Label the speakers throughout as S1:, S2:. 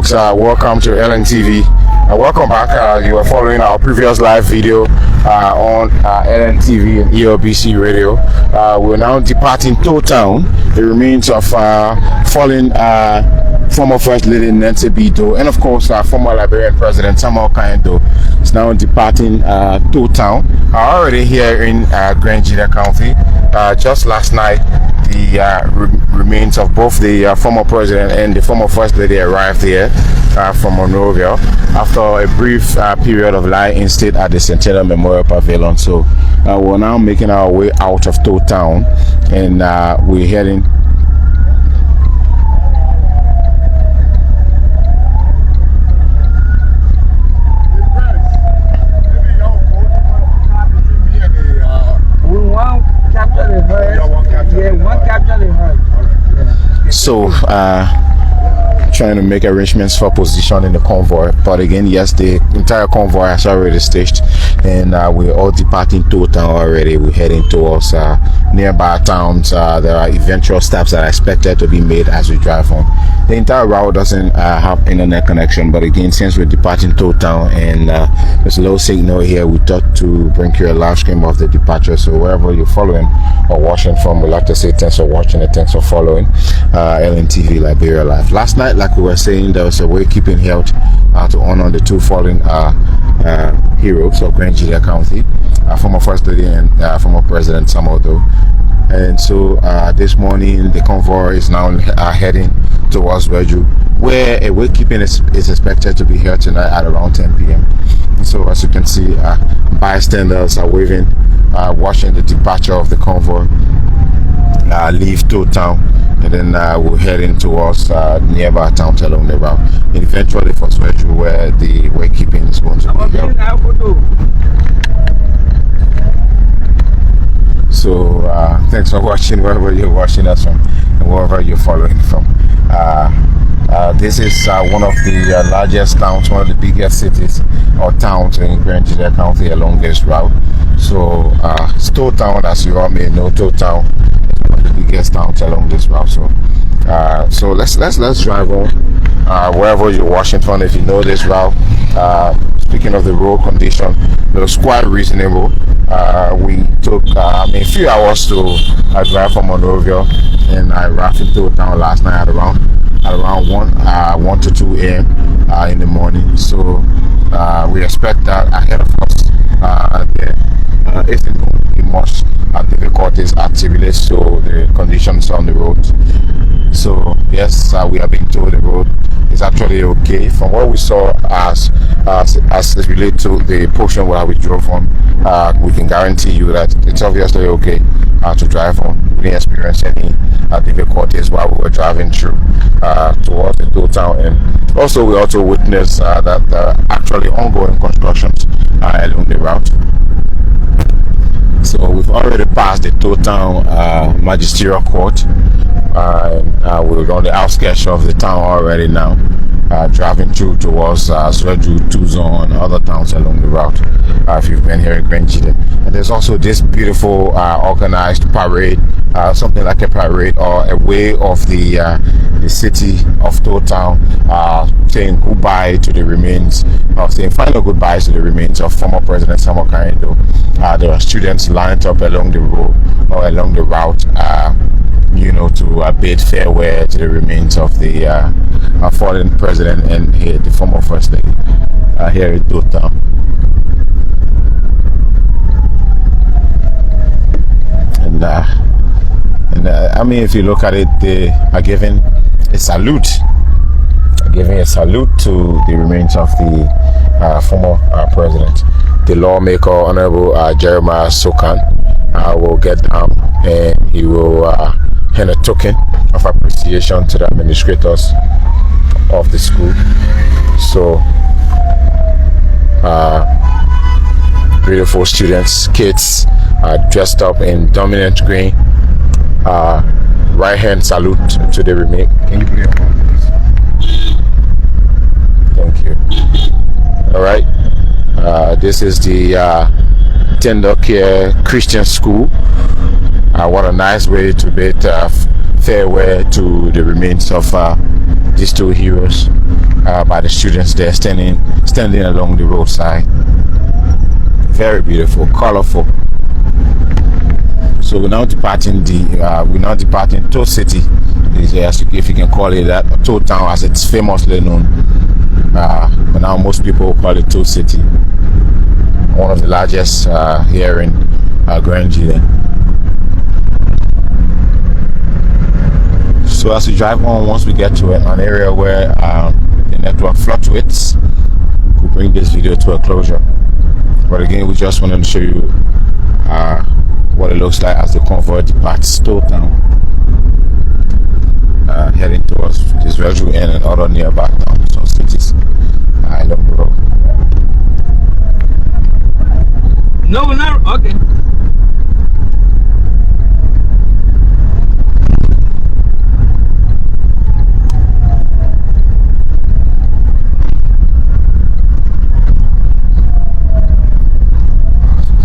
S1: folks, welcome to LNTV. Welcome back. You are following our previous live video on LNTV and ELBC radio. We're now departing Toe Town, the remains of fallen former First Lady Nancy Doe, and of course former Liberian President Symbolic is now departing Toe Town. Already here in Gedeh County. Just last night, the remains of both the former president and the former First Lady arrived here from Monrovia after a brief period of lying in state at the Centennial Memorial Pavilion. So we're now making our way out of Toe Town, and we're heading trying to make arrangements for position in the convoy. But again, yes, the entire convoy has already staged, and we're all departing Toe Town already. We're heading towards nearby towns. There are eventual stops that are expected to be made as we drive on. The entire route doesn't have internet connection, but again, since we're departing Toe Town and there's a low signal here, we thought to bring you a live stream of the departure. So wherever you're following or watching from, we'd like to say thanks for watching and thanks for following LNTV Liberia Live. Last night, like we were saying, there was a wakekeeping held to honor the two fallen heroes of Gedeh County, former First Lady and former President Samuel Doe. And so this morning, the convoy is now heading towards Zwedru, where a wakekeeping is expected to be held tonight at around 10 p.m. And so as you can see, bystanders are waving, watching the departure of the convoy leave Toe Town, and then we're heading towards nearby towns along the route, and eventually for Zwedru, where the wakekeeping is going to be held. So thanks for watching wherever you're watching us from and wherever you're following from. This is one of the largest towns, one of the biggest cities or towns in Gedeh County along this route. So Toe Town, as you all may know, Toe Town is one of the biggest towns along this route. So let's drive on wherever you're watching from. If you know this route, speaking of the road condition, it was quite reasonable. We took a few hours to drive from Monrovia, and I arrived in Toe Town last night at around 1 to 2 a.m. In the morning. So we expect that ahead of us there isn't going to be much difficulties at Symbolic, so the conditions on the road. So yes, we have been told the road is actually okay. From what we saw as it relates to the portion where we drove on, we can guarantee you that it's obviously okay to drive on. We didn't experience any difficulties while we were driving through towards the Toe Town, and also we also witnessed that there are actually ongoing constructions along the route. So we've already passed the Toe Town Magisterial Court. We're on the outskirts of the town already now, driving through towards Zwedru, Tuzon, and other towns along the route. If you've been here in Gedeh, and there's also this beautiful organized parade, something like a parade or a way of the city of Toe Town, saying goodbye to the remains, saying final goodbyes to the remains of former President Symbolic. There are students lined up along the road or along the route, to bid farewell to the remains of the fallen president and the former First Lady here in Toe Town. And if you look at it, they are giving a salute. Giving a salute to the remains of the former president. The lawmaker, Honorable Jeremiah Sokan, will get down and he will hand a token of appreciation to the administrators of the school. So beautiful students, kids dressed up in dominant green. Right hand salute to the remain. Can you play a horn, please? Thank you. All right. This is the Tender Care Christian School. What a nice way to bid farewell to the remains of these two heroes by the students there standing along the roadside. Very beautiful, colorful. So we're now departing Tow City, if you can call it that, Tow Town as it's famously known. But now most people call it Tow City, one of the largest here in Gedeh. So as we drive on, once we get to an area where the network fluctuates, we'll bring this video to a closure. But again, we just wanted to show you what it looks like as the convoy departs Tow Town, heading towards the Zwedru and other nearby towns or cities along the road.
S2: No, we're not. Okay.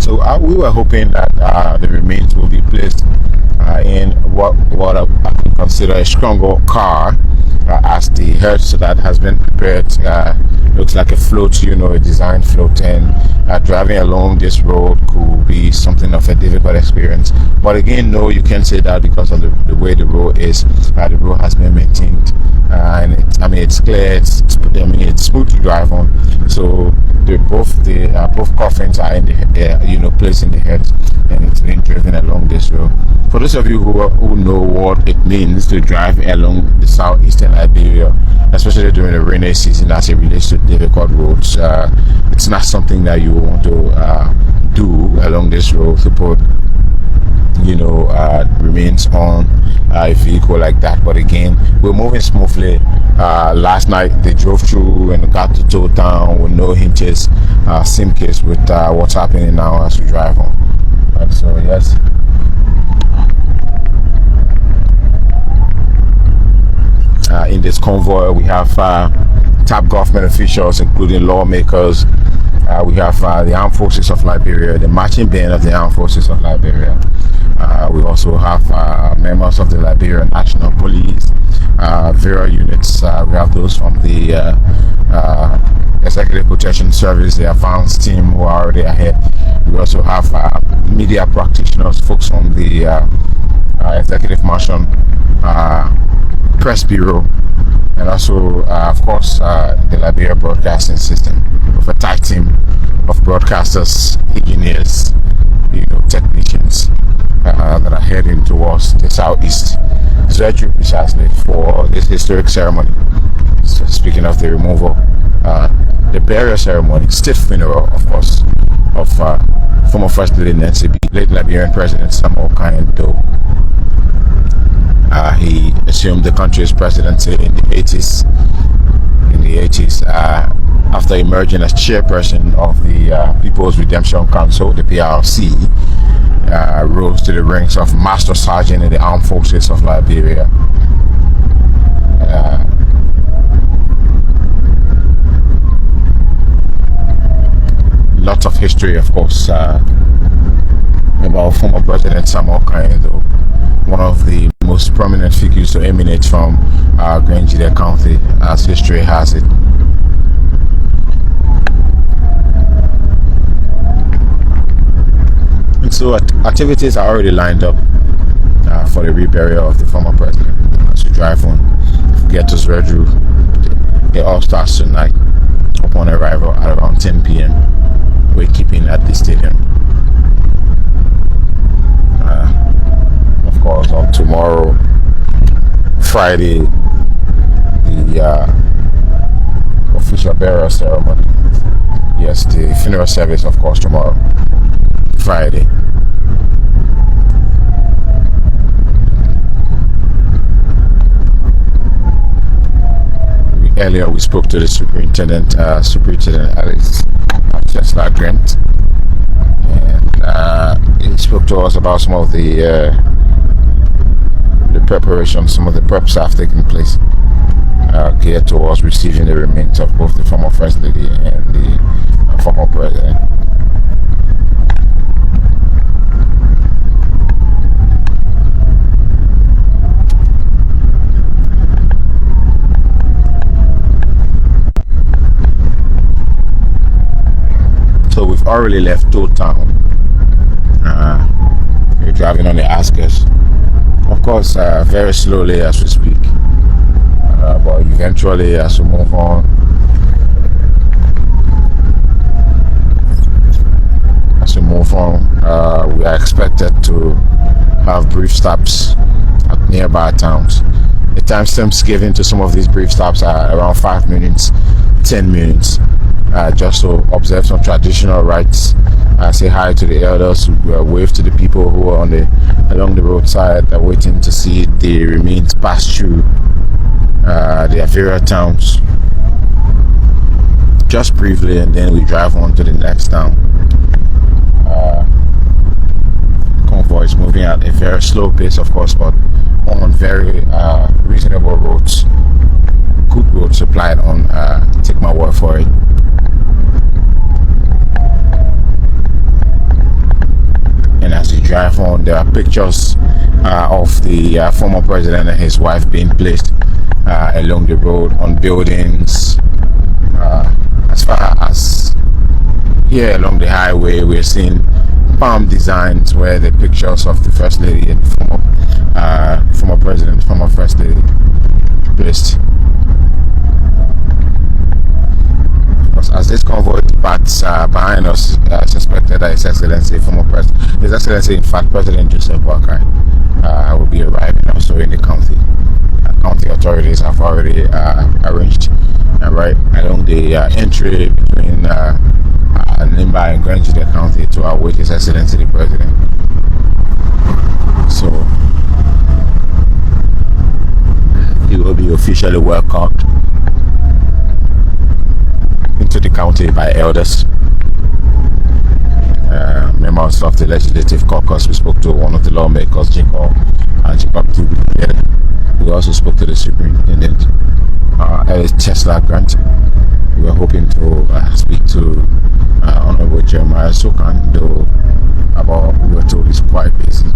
S1: So we were hoping that the remains will be placed in what I consider a stronger car, as the hearse that has been prepared looks like a float, a designed float, and driving along this road could be something of a difficult experience. But again, no, you can't say that because of the way the road is. The road has been maintained, and it's clear. It's smooth to drive on. So both coffins are in the placed in the head, and it's being driven along this road. For those of you who know what it means to drive along the southeastern Liberia, especially during the rainy season as it relates to difficult roads, it's not something that you want to do along this road, to put remains on a vehicle like that. But again, we're moving smoothly. Last night they drove through and got to Tow Town with no hitches. Same case with what's happening now as we drive on. Right, so yes, in this convoy we have top government officials, including lawmakers. We have the Armed Forces of Liberia, the marching band of the Armed Forces of Liberia. We also have members of the Liberia National Police, various units. We have those from the Executive Protection Service, the advanced team who are already ahead. We also have media practitioners, folks from the Executive Motion Press Bureau, and also of course the Liberia Broadcasting System, with a tight team of broadcasters, engineers, technicians that are heading towards the southeast Zwedru precisely for this historic ceremony. So speaking of the removal, the burial ceremony, state funeral, of course, of former First Lady Nancy Doe, late Liberian President Symbolic. He assumed the country's presidency in the 80s. After emerging as chairperson of the People's Redemption Council, the PRC, rose to the ranks of Master Sergeant in the Armed Forces of Liberia. Lots of history, of course, about former President Symbolic, one of the most prominent figures to emanate from Gedeh County, as history has it. And so activities are already lined up for the reburial of the former president. As we drive on, if we get to Zwedru, it all starts tonight upon arrival at around 10 p.m. We're keeping at the stadium. Of course, on tomorrow, Friday, the official burial ceremony. Yes, the funeral service, of course, tomorrow, Friday. Earlier, we spoke to the Superintendent Alex Grant, and he spoke to us about some of the preparation, some of the preps have taken place geared towards receiving the remains of both the former First Lady and the former President. we've already left Toad Town. We're driving on the outskirts, of course, very slowly as we speak, but eventually as we move on, we are expected to have brief stops at nearby towns. The timestamps given to some of these brief stops are around 5 minutes, 10 minutes, just to observe some traditional rites, say hi to the elders, wave to the people who are along the roadside, waiting to see the remains pass through their various towns, just briefly, and then we drive on to the next town. Convoy is moving at a very slow pace, of course, but on very reasonable roads, good roads supplied on, take my word for it. And as you drive on, there are pictures of the former president and his wife being placed along the road on buildings. As far as here along the highway, we're seeing palm designs where the pictures of the First Lady and the former president, former First Lady placed. As this convoy departs behind us, suspected that His Excellency, His Excellency, in fact, President Joseph Boakai will be arriving also in the county. County authorities have already arranged right along the entry between Nimba and Gedeh County to await His Excellency the President. So he will be officially welcomed into the county by elders, members of the Legislative Caucus. We spoke to one of the lawmakers, Jacob Duji. We also spoke to the Superintendent, Tesla Grant. We were hoping to speak to Honorable Jeremiah Sokan, though we were told he's quite busy.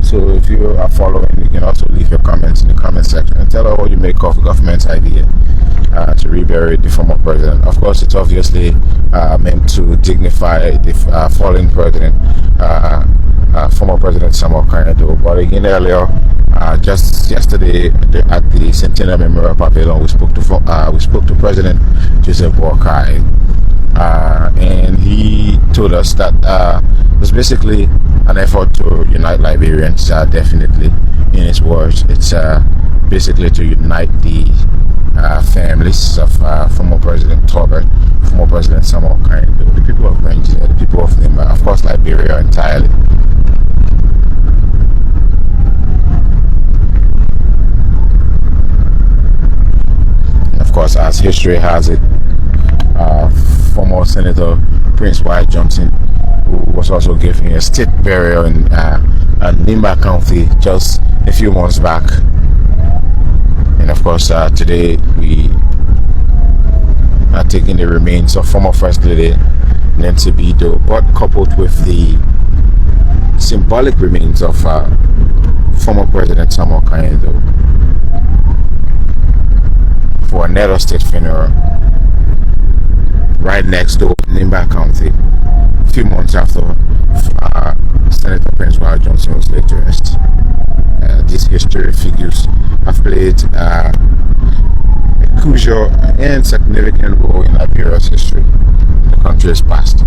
S1: So if you are following, you can also leave your comments in the comment section and tell us what you make of the government's idea to rebury the former president. Of course, it's obviously meant to dignify the fallen president, former President Samuel Doe. But again, earlier, just yesterday at the Centennial Memorial Pavilion, we spoke to President Joseph Boakai, and he told us that it was basically an effort to unite Liberians. Definitely, in his words, it's basically to unite the families of former President Tobert, former President Samuel Doe, the people of Nigeria, the people of Nimba, of course Liberia entirely. Of course, as history has it, former Senator Prince White Johnson, who was also given a state burial in Nimba County just a few months back. And of course, today we are taking the remains of former First Lady Nancy Doe, but coupled with the symbolic remains of former President Samuel Doe, for another state funeral right next door in Nimba County, a few months after Senator Prince White Johnson was laid to rest. These history figures have played a crucial and significant role in Liberia's history, the country's past.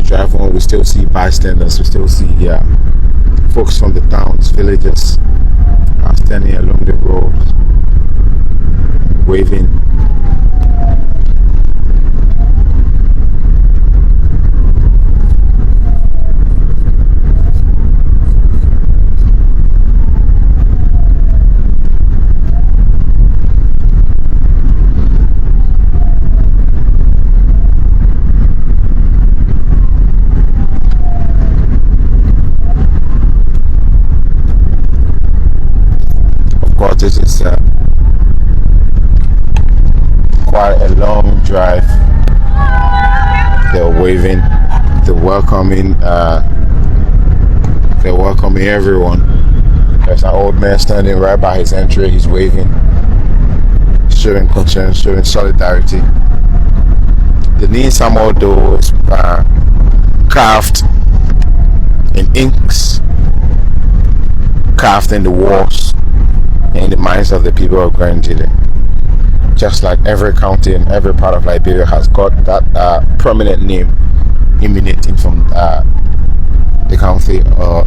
S1: Drive on, we still see bystanders, we still see folks from the towns, villages standing along the road, waving. This is quite a long drive. They're waving, they're welcoming everyone. There's an old man standing right by his entry. He's waving, showing concern, showing solidarity. The Nancy Doe is carved in inks, carved in the walls and in the minds of the people of Gedeh. Just like every county and every part of Liberia has got that prominent name emanating from the county, or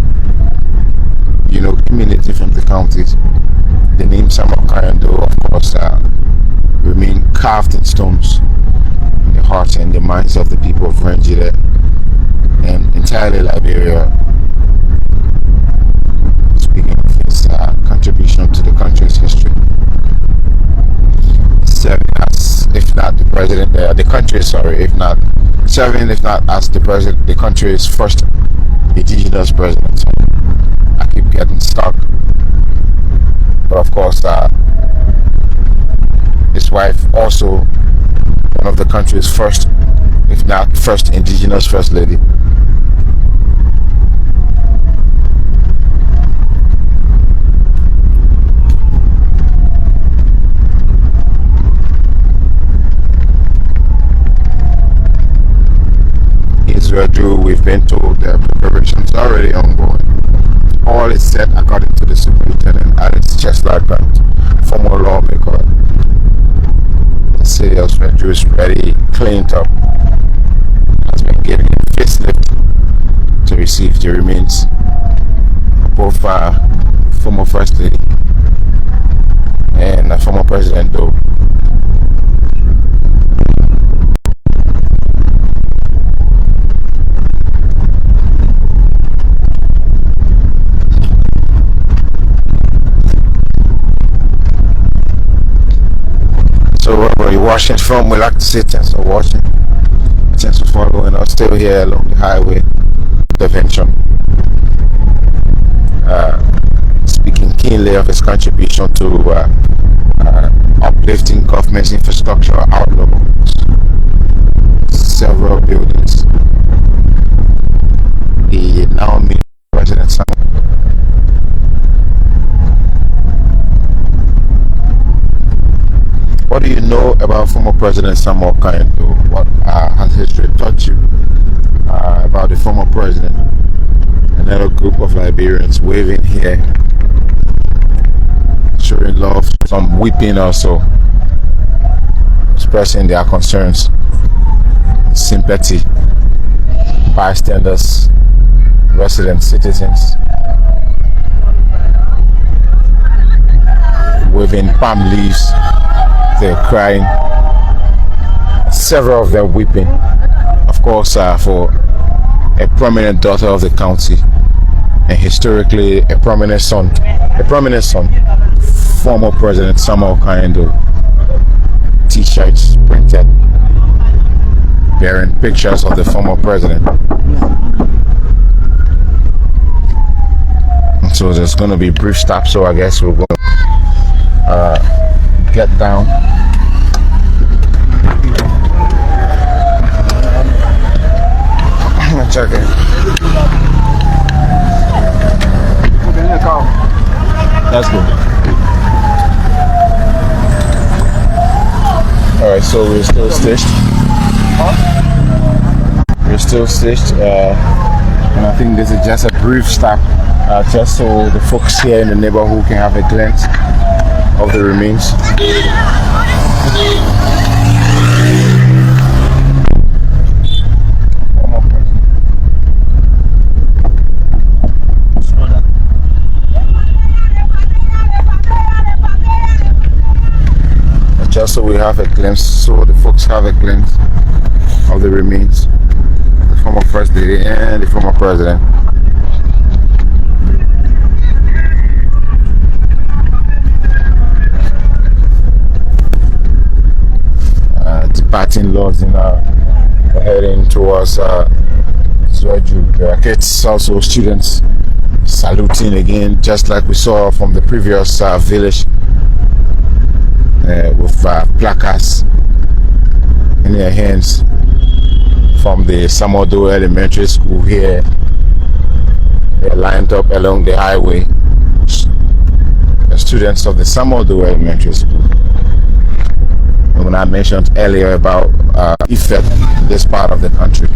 S1: emanating from the counties. The name Symbolic, of course, remain carved in stones in the hearts and the minds of the people of Gedeh and entirely Liberia. Speaking of his contribution to the country's history, serving as, if not the president, the country, if not serving, if not as the president, the country's first indigenous president. I keep getting stuck, but of course, his wife also one of the country's first, if not first, indigenous first lady. Zwedru, we've been told that preparations are already ongoing. All is set according to the superintendent at its Chestnut Grant, former lawmaker. The city of Zwedru is ready, cleaned up, has been given a facelift to receive the remains of both former First Lady and former President Doe. So wherever you're watching from, we like to say thanks for watching, thanks for following us. Still here along the highway intervention, speaking keenly of his contribution to uplifting government's infrastructure outlooks, several buildings. The now President What do you know about former President Symbolic? What has history taught you about the former president? Another group of Liberians waving here, showing love, some weeping also, expressing their concerns, sympathy, bystanders, resident citizens, waving palm leaves. They're crying, several of them weeping, of course, for a prominent daughter of the county and historically a prominent son, former President Symbolic t-shirts printed bearing pictures of the former president. And so there's going to be a brief stop, so I guess we're going to get down. Check it. That's good. Alright, so we're still stitched. And I think this is just a brief stop, just so the folks here in the neighborhood can have a glimpse of the remains. Just so we have a glimpse, so the folks have a glimpse of the remains of the former First Lady and the former President. Departing lords in heading towards Zwedru. There are kids, also students, saluting again, just like we saw from the previous village. With placards in their hands from the Samuel Doe Elementary School here. They're lined up along the highway. The students of the Samuel Doe Elementary School. And when I mentioned earlier about effect in this part of the country,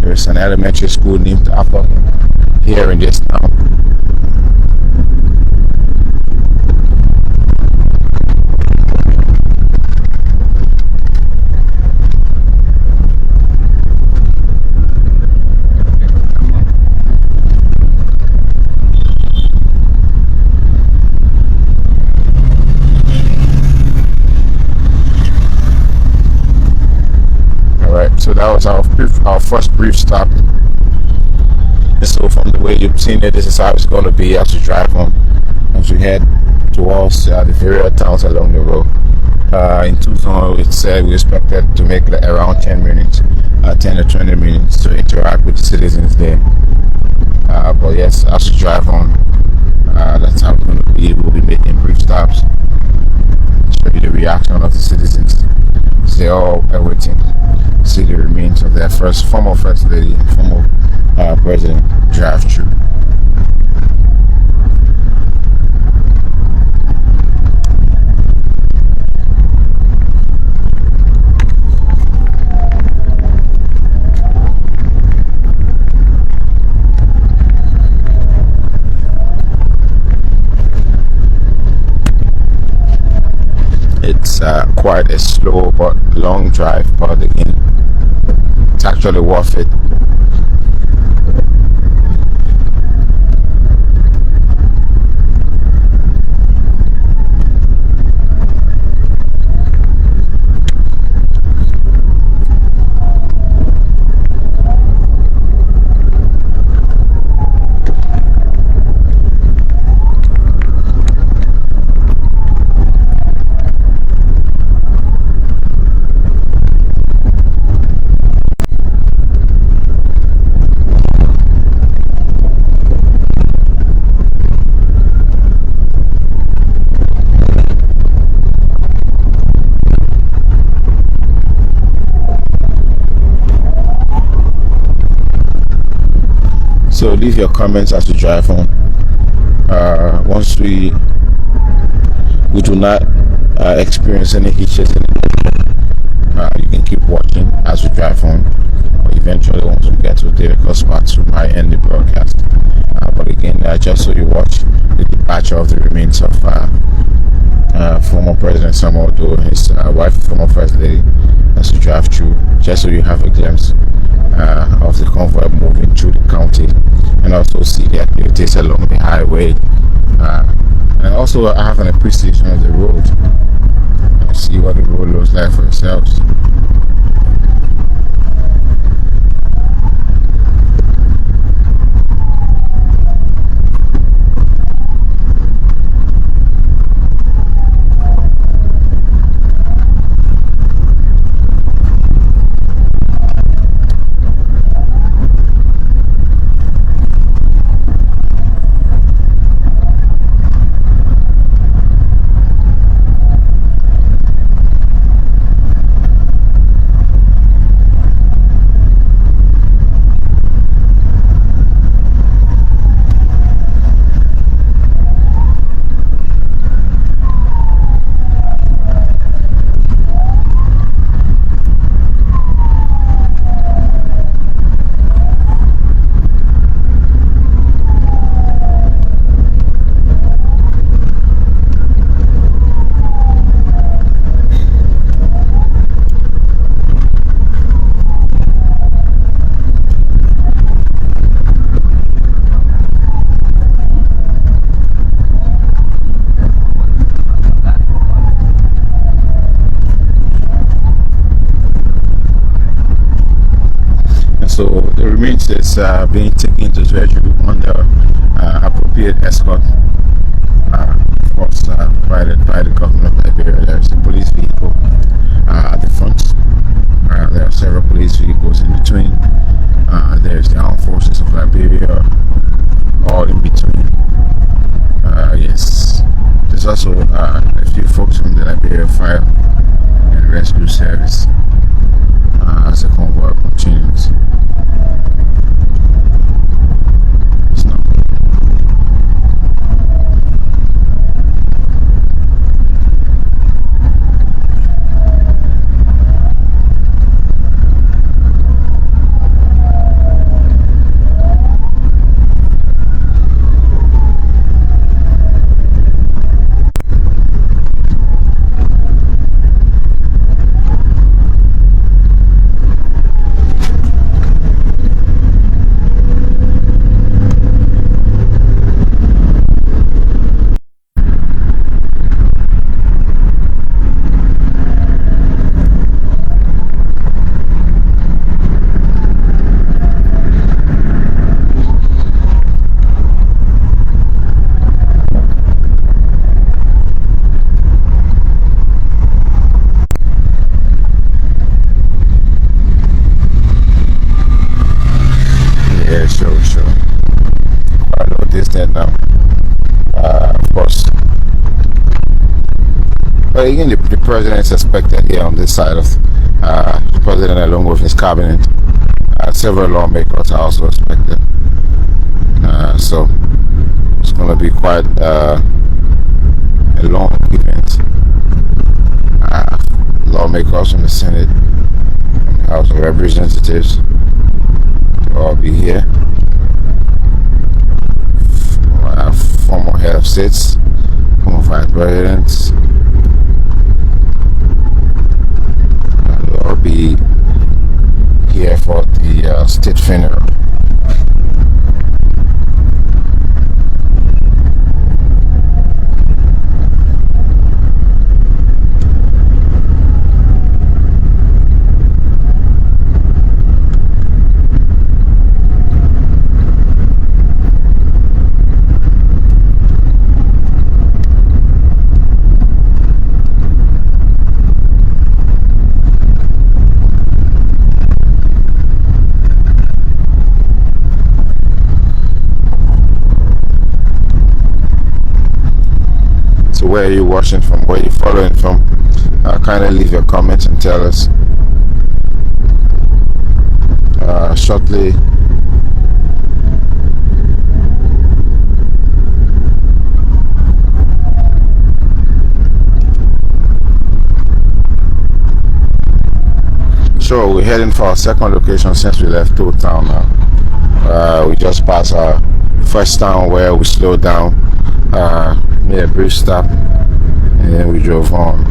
S1: there is an elementary school named after him here in this town. So that was our first brief stop. And so from the way you've seen it, this is how it's going to be as we drive home, as we head towards the various towns along the road. In Tucson, it said we expected to make like around 10 minutes, 10 to 20 minutes to interact with the citizens there. But yes, as we drive on, that's how it's going to be. We'll be making brief stops, show you the reaction of the citizens. They're all awaiting to see the remains of their former First Lady and former President drive through. It's quite a slow but long drive, but again, it's actually worth it. So leave your comments as we drive on. Once we do not experience any hitches anymore, you can keep watching as we drive on. But eventually, once we get to the spots, we might end the broadcast. But again, just so you watch the departure of the remains of former President Samuel Doe, his wife, former First Lady, as we drive through, just so you have a glimpse of the convoy moving through the county, and also see the activities along the highway, and also have an appreciation of the road, see what the road looks like for yourselves. So the remains is being taken to Zwedru under appropriate escort, of course, provided by the government of Liberia. There's a police vehicle at the front. There are several police vehicles in between. There's the armed forces of Liberia, all in between. Yes, there's also a few folks from the Liberia Fire and rescue service as the convoy continues. Yeah, sure. I know this then now. Of course. But again, the president is expected here on this side of the president along with his cabinet. Several lawmakers are also expected. So it's going to be quite a long event. Lawmakers from the Senate, from the House of Representatives, will all be here. Former head of states, former vice presidents, will all be here for the state funeral. Where are you watching from? Where are you following from? Kindly leave your comments and tell us shortly. So we're heading for our second location since we left Old Town now. We just passed our first town where we slowed down, made a brief stop, and then we drove on.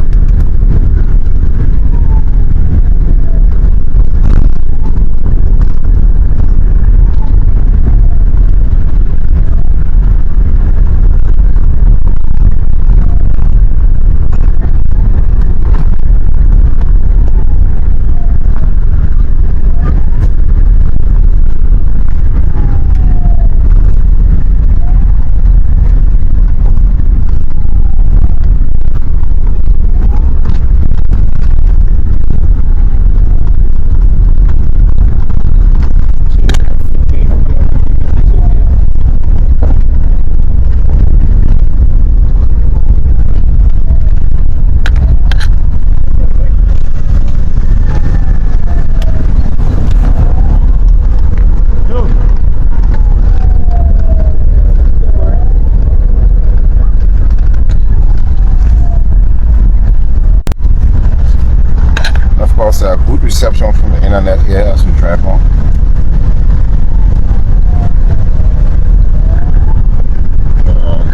S1: Good reception from the internet here as we drive on.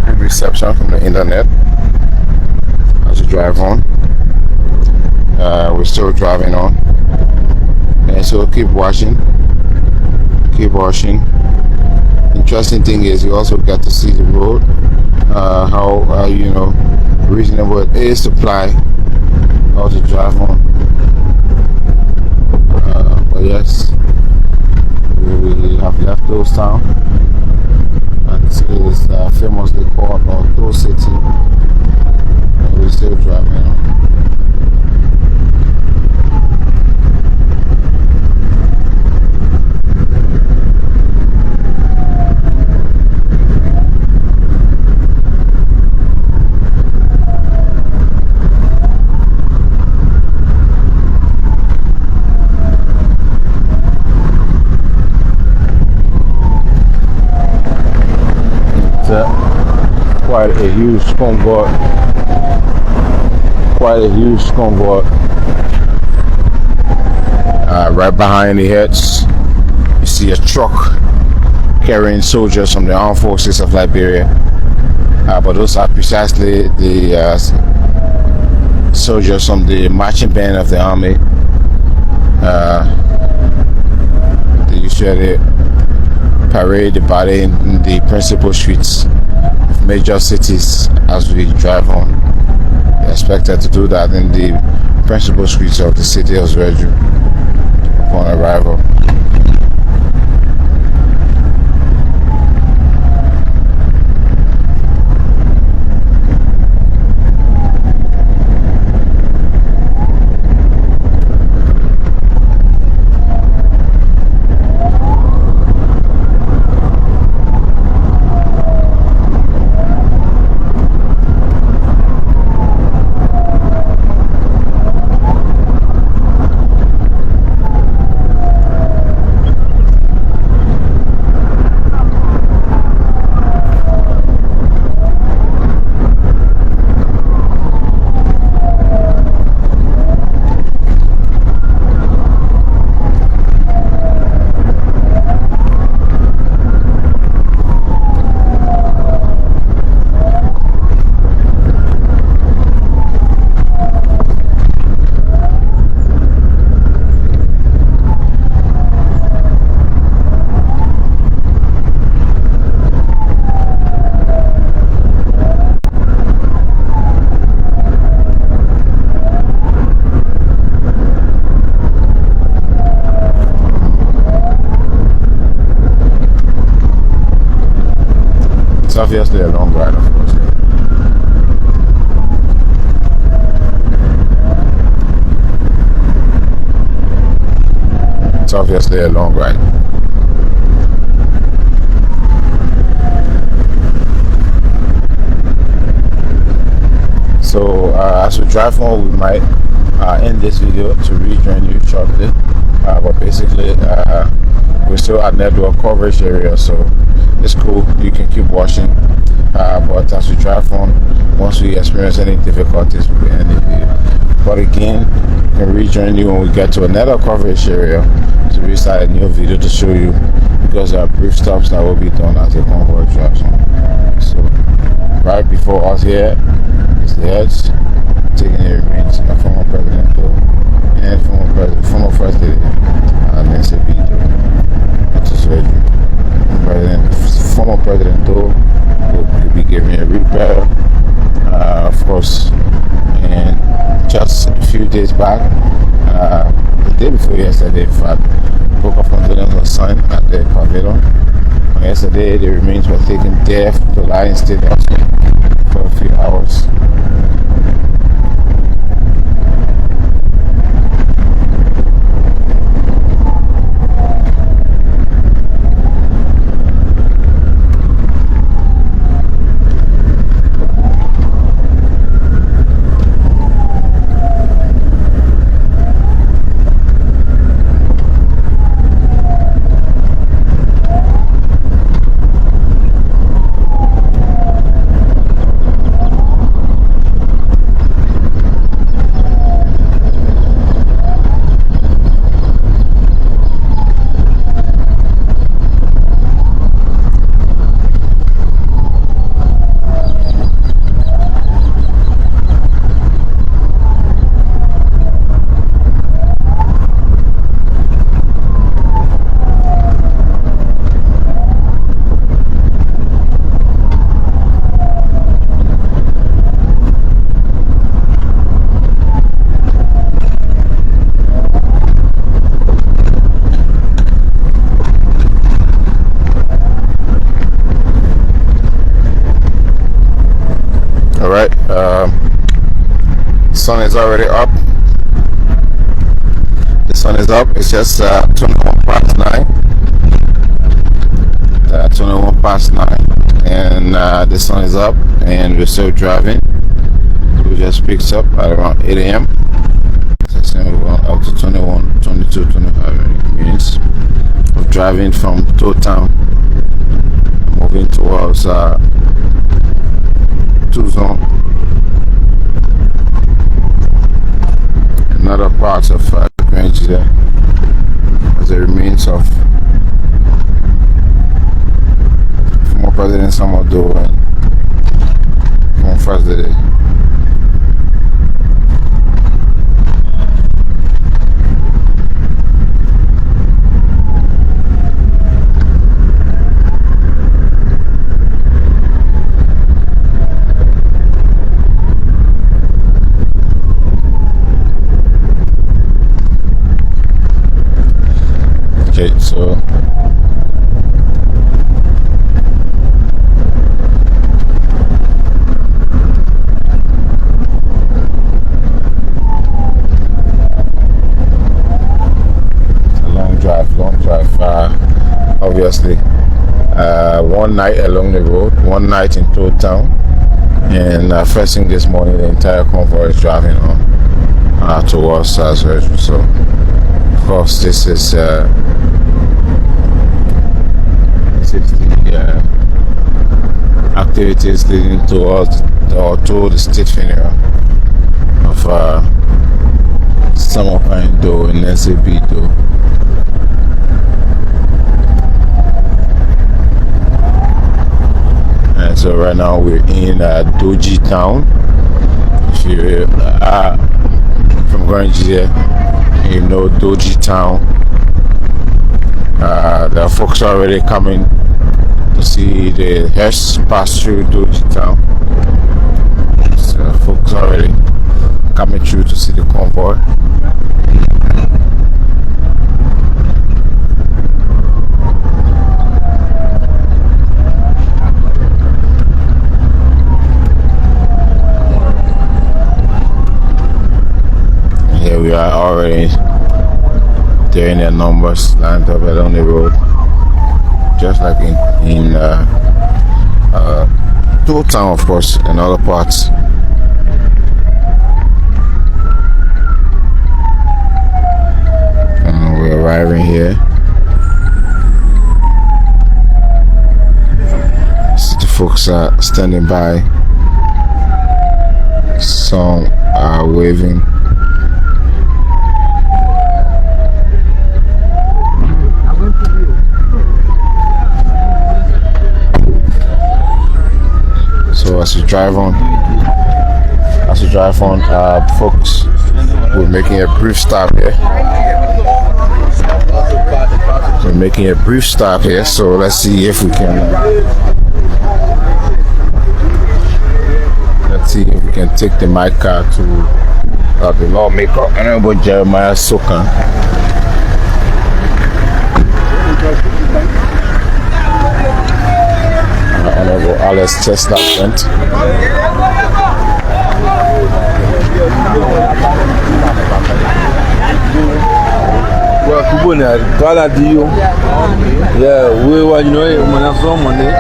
S1: Good reception from the internet as we drive on. We're still driving on, and so keep watching. Interesting thing is you also get to see the road, how reasonable it is to fly or to drive on. But yes, we have left Toll Town. That is famously called Toll City. And we're still driving on. quite a huge convoy. Right behind the heads, you see a truck carrying soldiers from the armed forces of Liberia. But those are precisely the soldiers from the marching band of the army. They usually parade the body in the principal streets of major cities as we drive on. We're expected to do that in the principal streets of the city of Zwedru upon arrival. It's obviously a long ride, of course. It's obviously a long ride. So as we drive on, we might end this video to rejoin you shortly. But basically, we're still at network coverage area, so it's cool. You can keep watching. But as we drive on, once we experience any difficulties, we will end the video. But again, we can rejoin you when we get to another coverage area to restart a new video to show you, because there are brief stops that will be done as the convoy drives on. So right before us here is the heads taking the remains of former President Doe and former First Lady Nancy Doe to Zwedru. Former President Doe will be giving a repair, of course. And just a few days back, the day before yesterday, in fact, book of condolence was signed at the pavilion. And yesterday, the remains were taken there to lie in state hospital for a few hours. Alright, sun is already up. The sun is up. It's just 21 past 9. 21 past 9. And the sun is up and we're still driving. We just picked up at around 8 a.m. So up to 21, 22, 25 minutes of driving from Town, moving towards 2 zone. Another part of the branch there as the remains of former President Nancy Doe and from First Lady. Okay, so long drive, obviously. One night along the road, one night in Toad Town, and first thing this morning the entire convoy is driving on towards Zwedru. So of course this is the activities leading towards or to the state funeral of Symbolic Doe and Nancy Doe. And so right now we're in Duji town. If you are from Gedeh, you know Duji town. There are folks already coming to see the hearse pass through Duji town. So folks already coming through to see the convoy. Here we are already there in their numbers lined up along the road, just like in Toad Town, of course, and other parts. And we're arriving here. The folks are standing by. Some are waving. So as you drive on, folks, we're making a brief stop here. So let's see if we can. Let's see if we can take the mic car to the lawmaker, Honorable Jeremiah Sokan. Honorable Alice Tesla Brent.
S3: Well, people now, Kala Dio. Yeah, we were, you know, when I'm from Monday.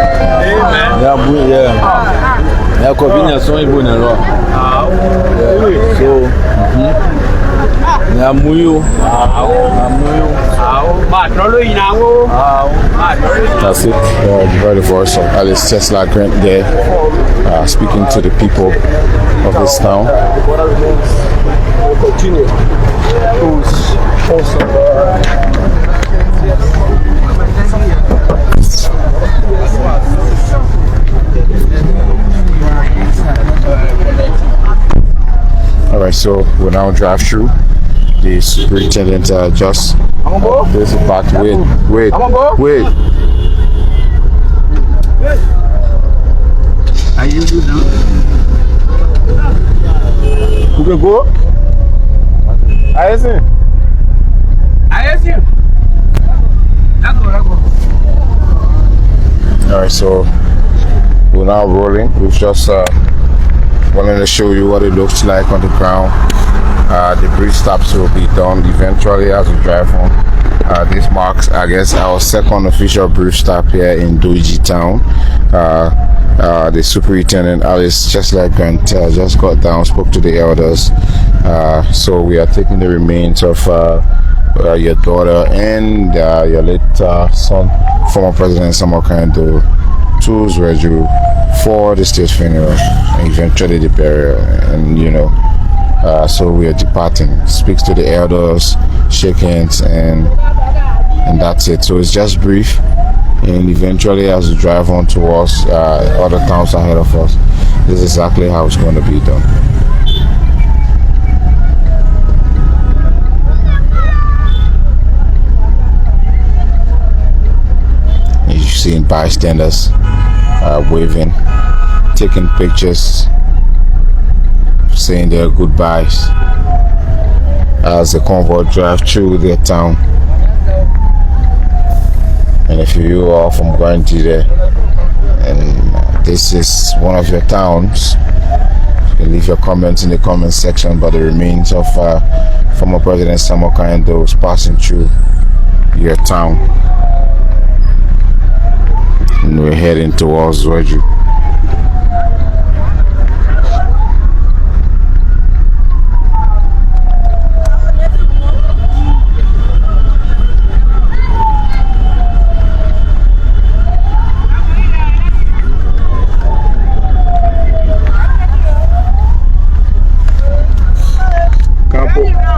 S3: Yeah, convenience on even a lot. So,
S1: That's it. The very voice of Alice Tesla Grant there, speaking to the people of this town.
S3: Continue.
S1: Alright, so we'll now drive through. The superintendent just this is back. Wait.
S2: Are you good now?
S3: You can go. I see.
S1: Alright, so we're now rolling. We've just wanted to show you what it looks like on the ground. The brief stops will be done eventually as we drive home. This marks, I guess, our second official brief stop here in Duji town. The superintendent Alice Grant just got down, spoke to the elders. So we are taking the remains of your daughter and your late son, former President Symbolic Doe, to Zwedru for the state funeral and eventually the burial, and so we are departing. Speaks to the elders, shake hands, and that's it. So it's just brief, and eventually as we drive on towards other towns ahead of us, this is exactly how it's going to be done. You're seeing bystanders waving, taking pictures, saying their goodbyes as the convoy drive through their town. And if you are from Gedeh and this is one of your towns, you can leave your comments in the comment section about the remains of former President Symbolic and those passing through your town. And we're heading towards Zwedru.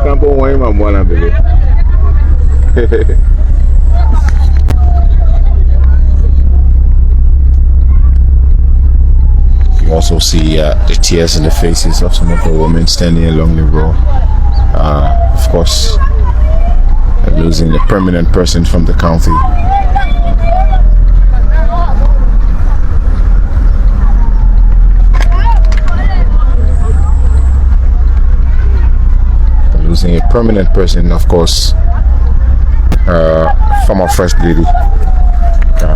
S1: Campo wine my mwana bele. You also see the tears in the faces of some of the women standing along the road. Of course, losing a permanent person from the county. Losing a permanent person, of course, former First Lady,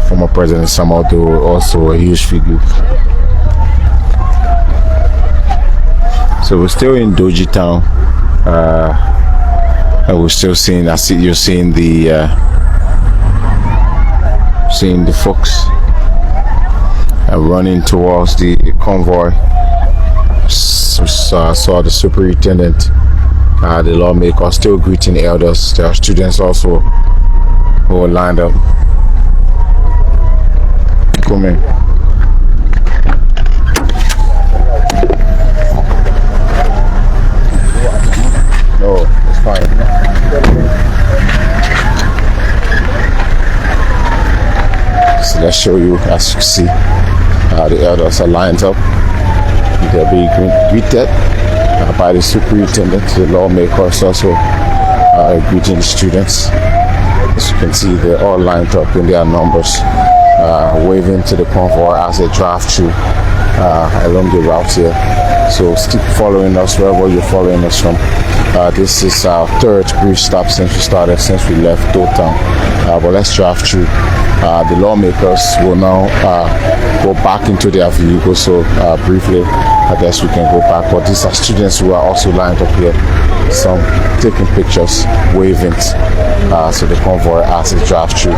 S1: former President Nancy Doe, also a huge figure. So we're still in Duji town, and we're still seeing. You're seeing the folks running towards the convoy. Saw the superintendent, the lawmakers still greeting elders. There are students also who are lined up. Come in. No, it's fine. So let's show you, as you see, the elders are lined up. They're being greeted by the superintendent. The lawmakers also greeting the students. As you can see, they're all lined up in their numbers, waving to the convoy as they drive through along the route here. So keep following us wherever you're following us from. This is our third brief stop since we left Doe Town. But let's drive through. The lawmakers will now go back into their vehicles. So briefly, I guess we can go back. But these are students who are also lined up here. Some taking pictures, waving to the convoy as they drive through.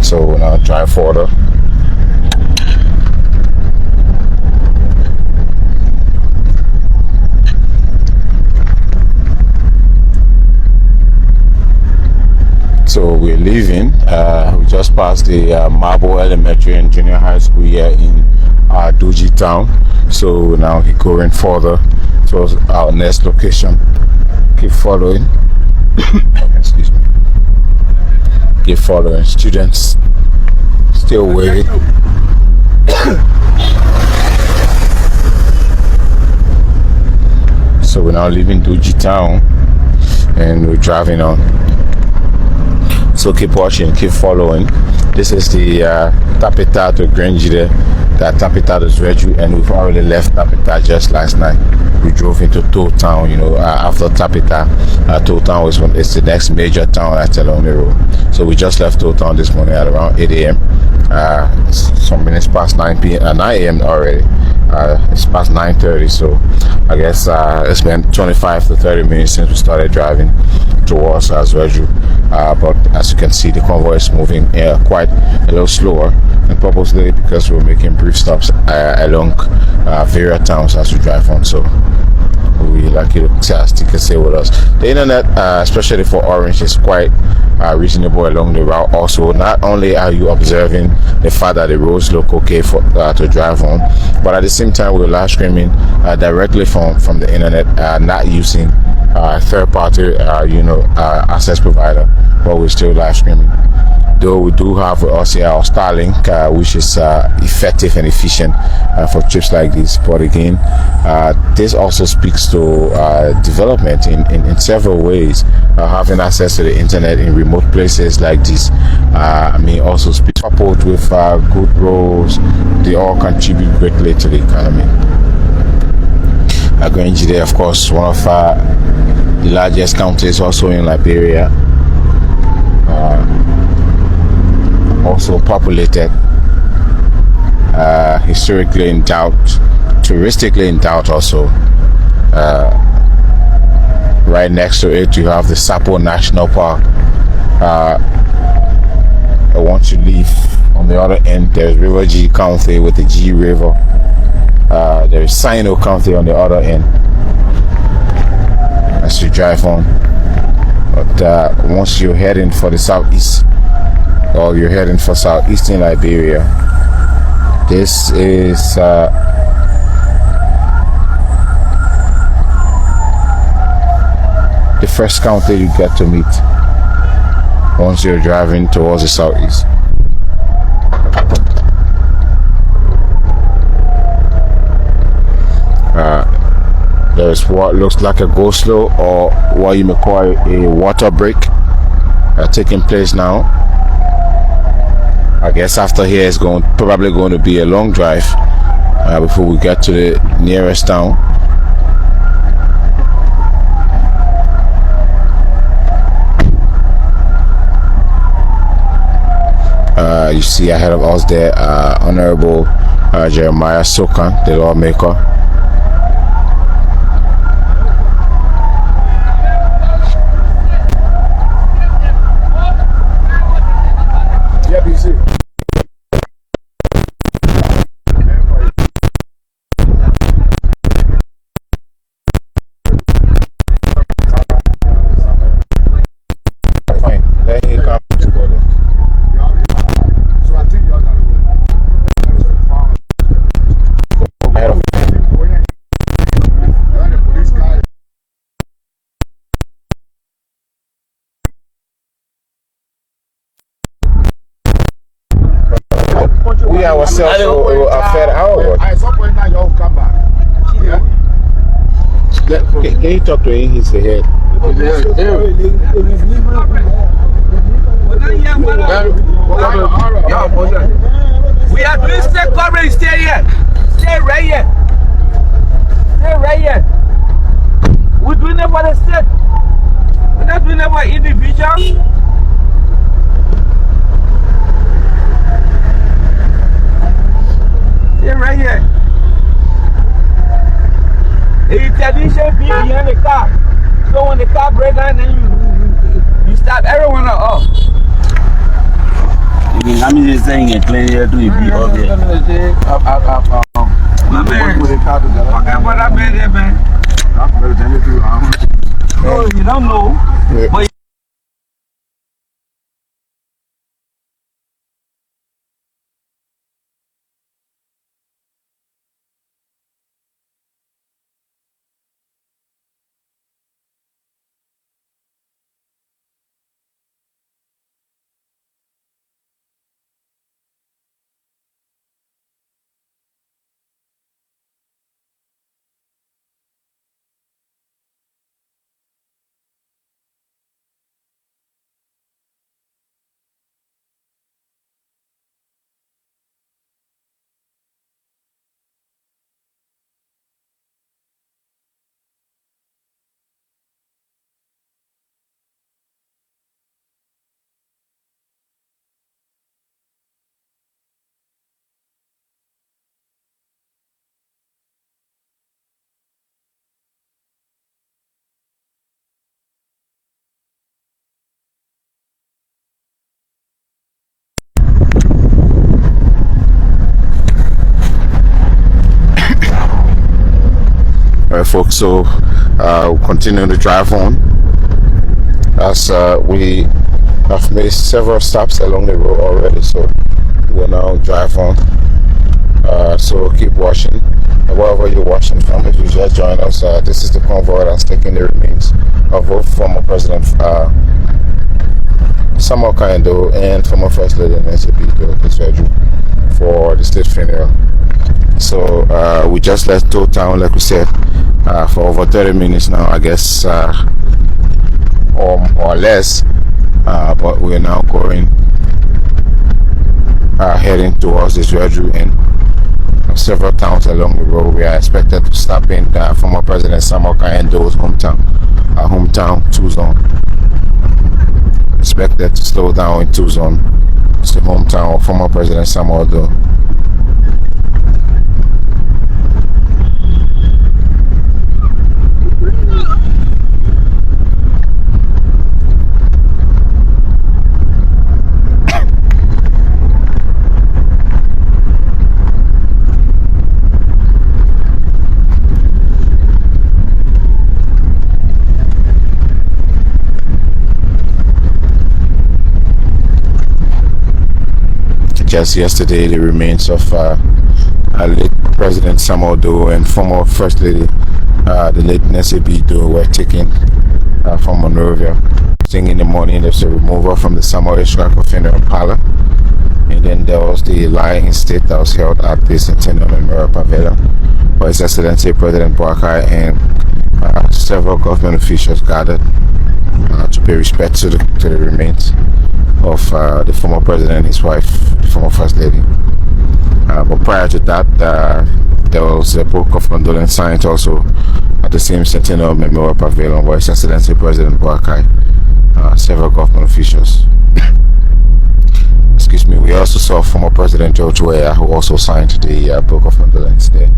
S1: So we'll now drive further. So we're leaving. We just passed the Marble Elementary and Junior High School here in Duji town. So now we're going further towards our next location. Keep following. Excuse me. keep following. Students still waving. So we're now leaving Duji town and we're driving on. So keep watching, keep following. This is the Tapita to Gedeh, the Tapita to Zwedru, and we've already left Tapita just last night. We drove into Tow Town, after Tapita. Tow Town is the next major town along the road. So we just left Tow Town this morning at around 8 a.m. Some minutes past 9 a.m. already. It's past 9:30, so I guess it's been 25 to 30 minutes since we started driving towards Zwedru. But as you can see, the convoy is moving quite a little slower, and purposely because we're making brief stops along various towns as we drive on. So we like you to stick and stay with us. The internet, especially for Orange, is quite reasonable along the route. Also, not only are you observing the fact that the roads look okay for to drive on, but at the same time we're live streaming directly from the internet, not using third-party access provider, but we're still live streaming. Though we do have with us here our Starlink, which is effective and efficient for trips like this. But again, this also speaks to development in several ways. Having access to the internet in remote places like this, also speaks coupled with good roads. They all contribute greatly to the economy. Gedeh, of course, one of the largest counties also in Liberia. Also populated, historically endowed, touristically endowed also. Right next to it you have the Sapo National Park. Once you leave, on the other end there's Gedeh County with the G River. There's Sino County on the other end as you drive on. But once you're heading for the southeast, or you're heading for southeastern Liberia, this is the first county you get to meet once you're driving towards the southeast. There's what looks like a go-slow, or what you may call a water break, taking place now. I guess after here is probably going to be a long drive before we get to the nearest town. You see ahead of us there, Honorable Jeremiah Sokan, the lawmaker. We ourselves will affect our work. At some point now, you'll come back. Can you talk to him? He's the head.
S2: We are doing state coverage. Stay here. Stay right here. Stay right here. We're doing it for the state. We're not doing it for individuals. Stay right here. If technician be behind the car, so when the car breaks down, then you stop everyone off.
S4: I'm just saying a clean here to be up there.
S2: My man, what that man there, man? No, you don't know. But
S1: Alright, folks, so we'll continue to drive on as we have made several stops along the road already, so we'll now drive on. So keep watching. Wherever you're watching from, if you just joined us, this is the convoy that's taking the remains of both former President Symbolic and former First Lady Nancy Doe, Zwedru, for the state funeral. So we just left Town Town, like we said, for over 30 minutes now, I guess, or less. But we're now going, heading towards the Zwedru and several towns along the road. We are expected to stop in former President Symbolic Doe's hometown, Tuzon. Expected to slow down in Tuzon. It's the hometown of former President Symbolic Doe. Just yesterday, the remains of late President Symbolic Doe and former First Lady, the late Nancy Doe, were taken from Monrovia. Thing in the morning, there's a removal from the Symbolic funeral parlor, and then there was the lying state that was held at the Centennial Memorial Pavilion, where His Excellency President Boakai and several government officials gathered to pay respect to the remains of the former president and his wife, the former First Lady. But prior to that, there was a book of condolence signed also at the same Centennial Memorial Pavilion, where His Excellency President Boakai, several government officials. Excuse me. We also saw former President George Weah, who also signed the book of condolence there.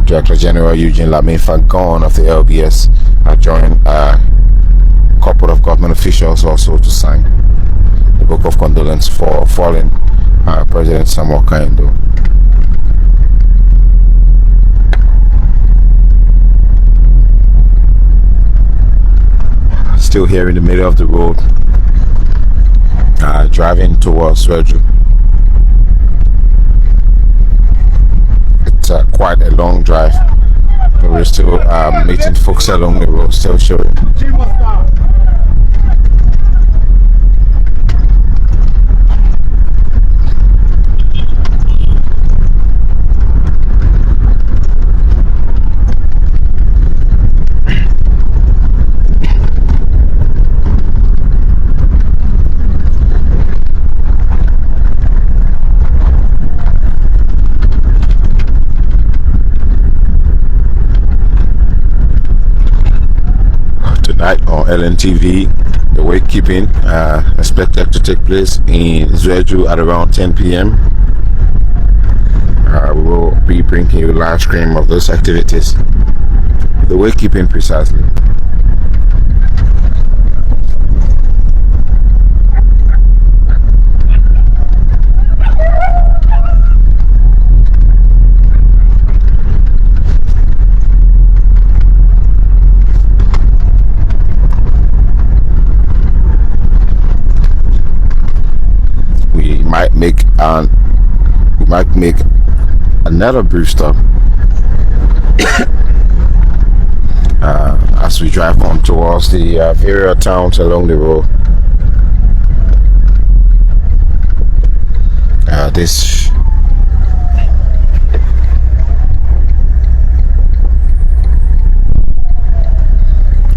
S1: Director General Eugene Lame Fagon of the LBS joined couple of government officials also to sign the book of condolence for fallen President Symbolic Doe. Still here in the middle of the road, driving towards Zwedru. It's quite a long drive, but we're still meeting folks along the road, still showing. Tonight on LNTV, the wakekeeping expected to take place in Zwedru at around 10 p.m. We will be bringing you a live stream of those activities, the wakekeeping precisely. We might make another brief stop as we drive on towards the various towns along the road. This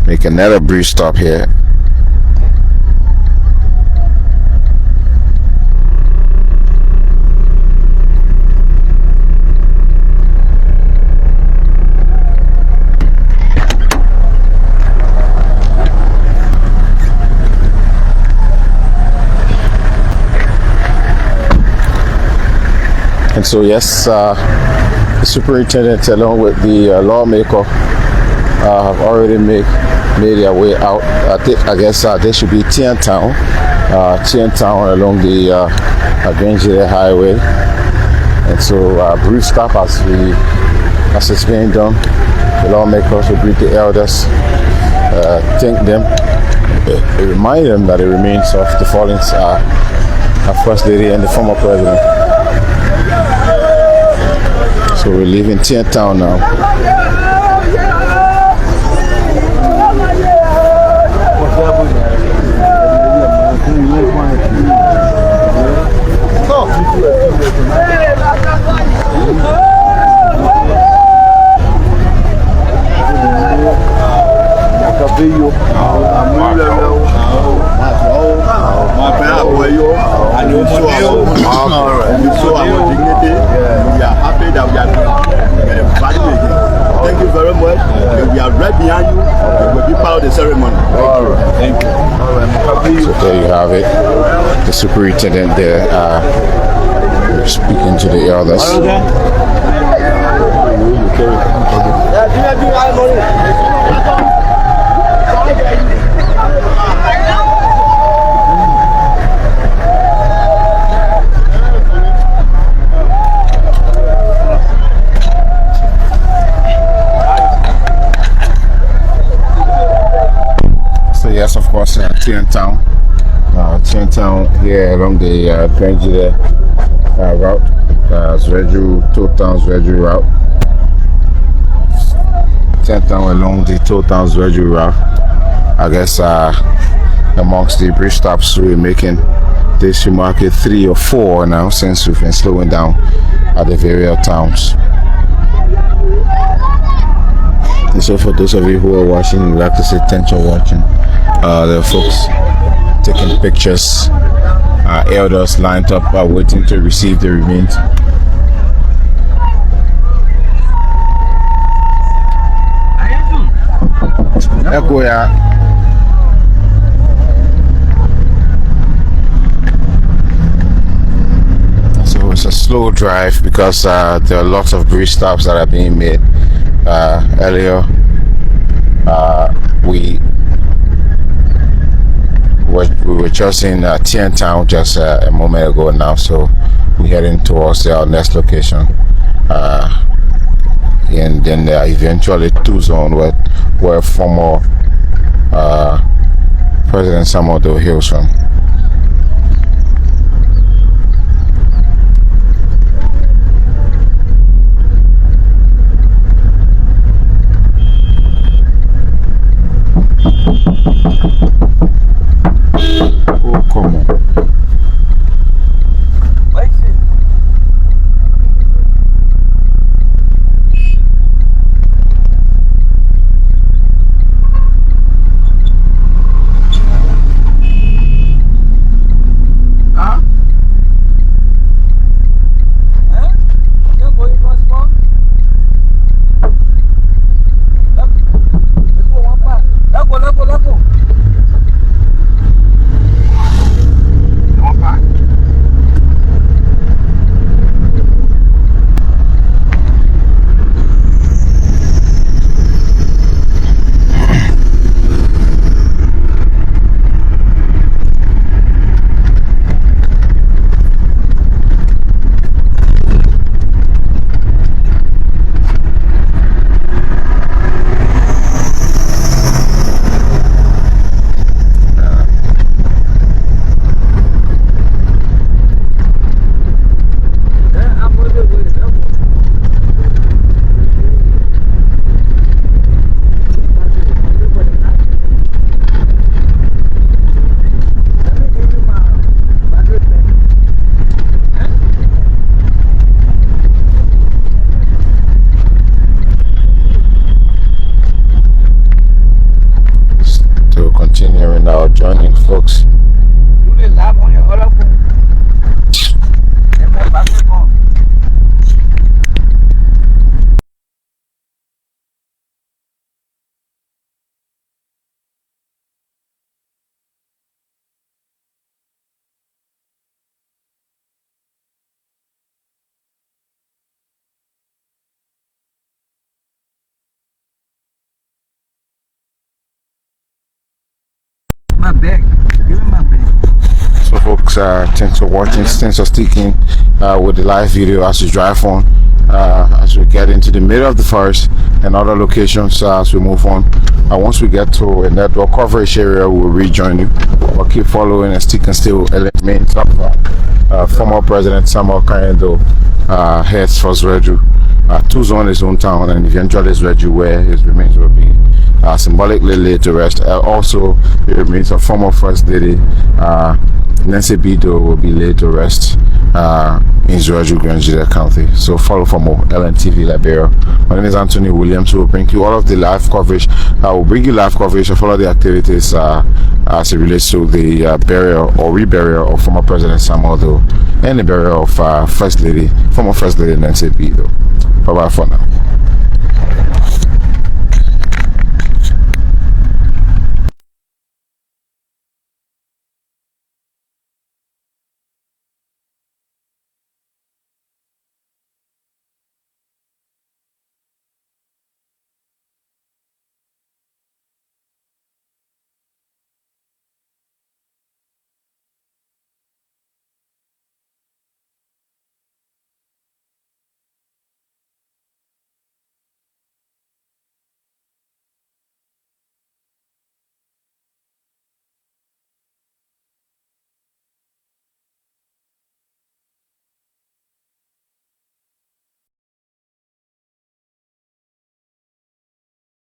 S1: make another brief stop here. And so yes, the superintendent along with the lawmaker have already made their way out. I guess they should be Tien Town along the Gedeh Highway. And so brief stop as we as it's being done. The lawmakers will greet the elders, thank them, remind them that the remains of the fallen are First Lady and the former president. So we're leaving Town now.
S5: We are happy that we are getting value again. Thank you very much. We are right behind you. We will be part of the ceremony. Thank you.
S1: So there you have it. The superintendent there speaking to the elders. Yes, of course, Town here along the Gedeh route, Zwedru, Zwedru route. Town along the Zwedru route. I guess amongst the bridge stops we're making, this will mark 3 or 4 now since we've been slowing down at the various towns. And so for those of you who are watching, we'd like to say thanks for watching. There are folks taking pictures, elders lined up waiting to receive the remains. So it's a slow drive because there are lots of bridge stops that are being made. Earlier we were just in Town just a moment ago now, so we're heading towards our next location, and then eventually 2 Zone where former President Symbolic Doe hails from. Oh, come on. Continuing now, joining folks.
S2: My bag. Give me my bag.
S1: So folks, thanks for watching, thanks for sticking with the live video as you drive on. as we get into the middle of the forest and other locations as we move on. Once we get to a network coverage area, we'll rejoin you. But keep following and stick and still remains of former President Samuel Kanyendo heads for Zwedru to zone his own town, and eventually Zwedru, where his remains will be symbolically laid to rest. Also, the remains of former First Lady Nancy Doe will be laid to rest in Zwedru, Gedeh County. So follow for more LNTV Liberia. My name is Anthony Williams. We'll bring you all of the live coverage. We'll bring you live coverage of all of the activities as it relates to the burial or reburial of former President Samuel Doe and the burial of former First Lady Nancy Doe. Bye bye for now.